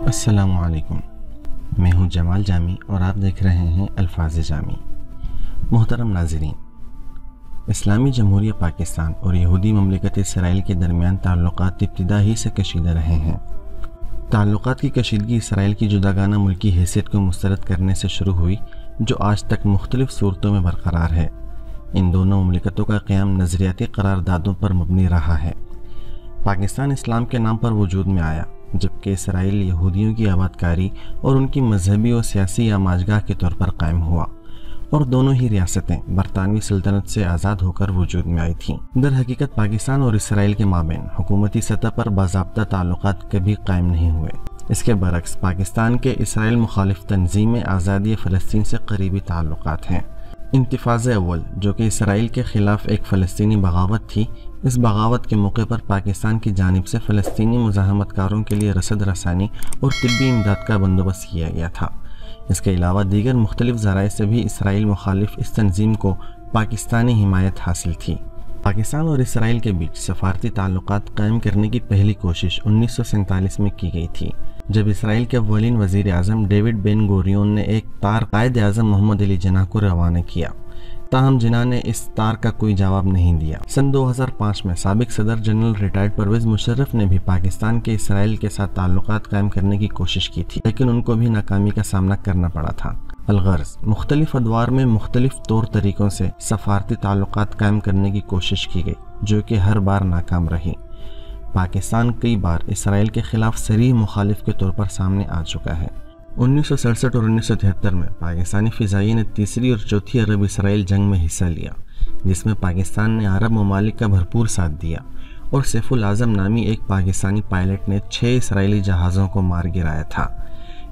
السلام علیکم، میں ہوں جمال جامی اور آپ دیکھ رہے ہیں الفاظ جامی۔ محترم ناظرین، اسلامی جمہوریہ پاکستان اور یہودی مملکت اسرائیل کے درمیان تعلقات ابتدا ہی سے کشیدہ رہے ہیں۔ تعلقات کی کشیدگی اسرائیل کی جداگانہ ملکی حیثیت کو مسترد کرنے سے شروع ہوئی، جو آج تک مختلف صورتوں میں برقرار ہے۔ ان دونوں مملکتوں کا قیام نظریاتی قراردادوں پر مبنی رہا ہے۔ پاکستان اسلام کے نام پر وجود میں آیا، جبکہ اسرائیل یہودیوں کی آباد کاری اور ان کی مذہبی و سیاسی آماجگاہ کے طور پر قائم ہوا، اور دونوں ہی ریاستیں برطانوی سلطنت سے آزاد ہو کر وجود میں آئی تھیں۔ در حقیقت پاکستان اور اسرائیل کے مابین حکومتی سطح پر باضابطہ تعلقات کبھی قائم نہیں ہوئے۔ اس کے برعکس پاکستان کے اسرائیل مخالف تنظیم آزادی فلسطین سے قریبی تعلقات ہیں۔ انتفاضہ اول، جو کہ اسرائیل کے خلاف ایک فلسطینی بغاوت تھی، اس بغاوت کے موقع پر پاکستان کی جانب سے فلسطینی مزاحمت کاروں کے لیے رسد رسانی اور طبی امداد کا بندوبست کیا گیا تھا۔ اس کے علاوہ دیگر مختلف ذرائع سے بھی اسرائیل مخالف اس تنظیم کو پاکستانی حمایت حاصل تھی۔ پاکستان اور اسرائیل کے بیچ سفارتی تعلقات قائم کرنے کی پہلی کوشش 1947 میں کی گئی تھی، جب اسرائیل کے اولین وزیر اعظم ڈیوڈ بن گوریون نے ایک تار قائد اعظم محمد علی جناح کو روانہ کیا، تاہم جناح نے اس تار کا کوئی جواب نہیں دیا۔ سن 2005 میں سابق صدر جنرل ریٹائرڈ پرویز مشرف نے بھی پاکستان کے اسرائیل کے ساتھ تعلقات قائم کرنے کی کوشش کی تھی، لیکن ان کو بھی ناکامی کا سامنا کرنا پڑا تھا۔ الغرض، مختلف ادوار میں مختلف طور طریقوں سے سفارتی تعلقات قائم کرنے کی کوشش کی گئی، جو کہ ہر بار ناکام رہی۔ پاکستان کئی بار اسرائیل کے خلاف صریح مخالف کے طور پر سامنے آ چکا ہے۔ 1967 اور 1973 میں پاکستانی فضائیہ نے تیسری اور چوتھی عرب اسرائیل جنگ میں حصہ لیا، جس میں پاکستان نے عرب ممالک کا بھرپور ساتھ دیا، اور سیف العظم نامی ایک پاکستانی پائلٹ نے 6 اسرائیلی جہازوں کو مار گرایا تھا۔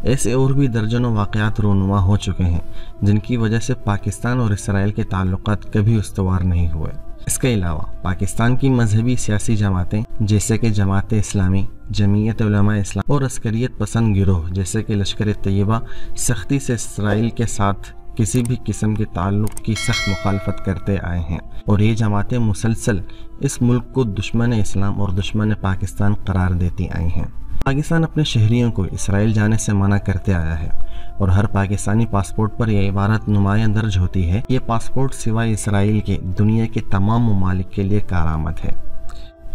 ایسے اور بھی درجنوں واقعات رونما ہو چکے ہیں، جن کی وجہ سے پاکستان اور اسرائیل کے تعلقات کبھی استوار نہیں ہوئے۔ اس کے علاوہ پاکستان کی مذہبی سیاسی جماعتیں جیسے کہ جماعت اسلامی، جمعیت علماء اسلام اور عسکریت پسند گروہ جیسے کہ لشکر طیبہ سختی سے اسرائیل کے ساتھ کسی بھی قسم کے تعلق کی سخت مخالفت کرتے آئے ہیں، اور یہ جماعتیں مسلسل اس ملک کو دشمن اسلام اور دشمن پاکستان قرار دیتی آئی ہیں۔ پاکستان اپنے شہریوں کو اسرائیل جانے سے منع کرتے آیا ہے، اور ہر پاکستانی پاسپورٹ پر یہ عبارت نمایاں درج ہوتی ہے: یہ پاسپورٹ سوائے اسرائیل کے دنیا کے تمام ممالک کے لیے کارآمد ہے۔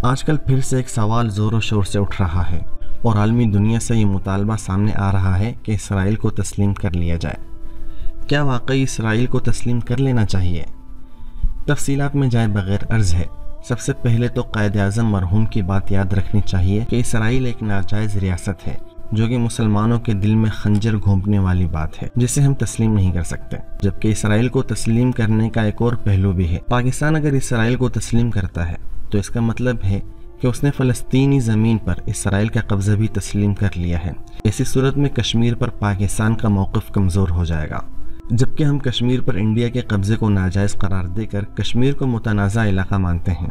آج کل پھر سے ایک سوال زور و شور سے اٹھ رہا ہے، اور عالمی دنیا سے یہ مطالبہ سامنے آ رہا ہے کہ اسرائیل کو تسلیم کر لیا جائے۔ کیا واقعی اسرائیل کو تسلیم کر لینا چاہیے؟ تفصیلات میں جائے بغیر عرض ہے، سب سے پہلے تو قائد اعظم مرحوم کی بات یاد رکھنی چاہیے کہ اسرائیل ایک ناجائز ریاست ہے، جو کہ مسلمانوں کے دل میں خنجر گھونپنے والی بات ہے، جسے ہم تسلیم نہیں کر سکتے۔ جبکہ اسرائیل کو تسلیم کرنے کا ایک اور پہلو بھی ہے۔ پاکستان اگر اسرائیل کو تسلیم کرتا ہے تو اس کا مطلب ہے کہ اس نے فلسطینی زمین پر اسرائیل کا قبضہ بھی تسلیم کر لیا ہے۔ ایسی صورت میں کشمیر پر پاکستان کا موقف کمزور ہو جائے گا، جبکہ ہم کشمیر پر انڈیا کے قبضے کو ناجائز قرار دے کر کشمیر کو متنازع علاقہ مانتے ہیں۔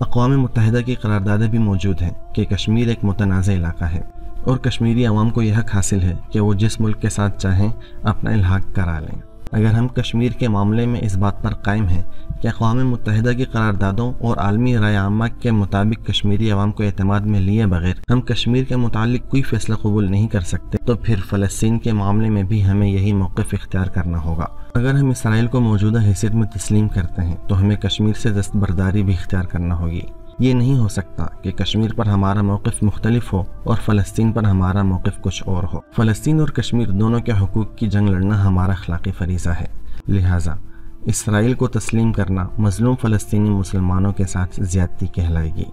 اقوام متحدہ کی قراردادیں بھی موجود ہیں کہ کشمیر ایک متنازع علاقہ ہے، اور کشمیری عوام کو یہ حق حاصل ہے کہ وہ جس ملک کے ساتھ چاہیں اپنا الحاق کرا لیں۔ اگر ہم کشمیر کے معاملے میں اس بات پر قائم ہیں کہ اقوام متحدہ کی قراردادوں اور عالمی رائے عامہ کے مطابق کشمیری عوام کو اعتماد میں لیے بغیر ہم کشمیر کے متعلق کوئی فیصلہ قبول نہیں کر سکتے، تو پھر فلسطین کے معاملے میں بھی ہمیں یہی موقف اختیار کرنا ہوگا۔ اگر ہم اسرائیل کو موجودہ حیثیت میں تسلیم کرتے ہیں تو ہمیں کشمیر سے دستبرداری بھی اختیار کرنا ہوگی۔ یہ نہیں ہو سکتا کہ کشمیر پر ہمارا موقف مختلف ہو اور فلسطین پر ہمارا موقف کچھ اور ہو۔ فلسطین اور کشمیر دونوں کے حقوق کی جنگ لڑنا ہمارا اخلاقی فریضہ ہے، لہٰذا اسرائیل کو تسلیم کرنا مظلوم فلسطینی مسلمانوں کے ساتھ زیادتی کہلائے گی۔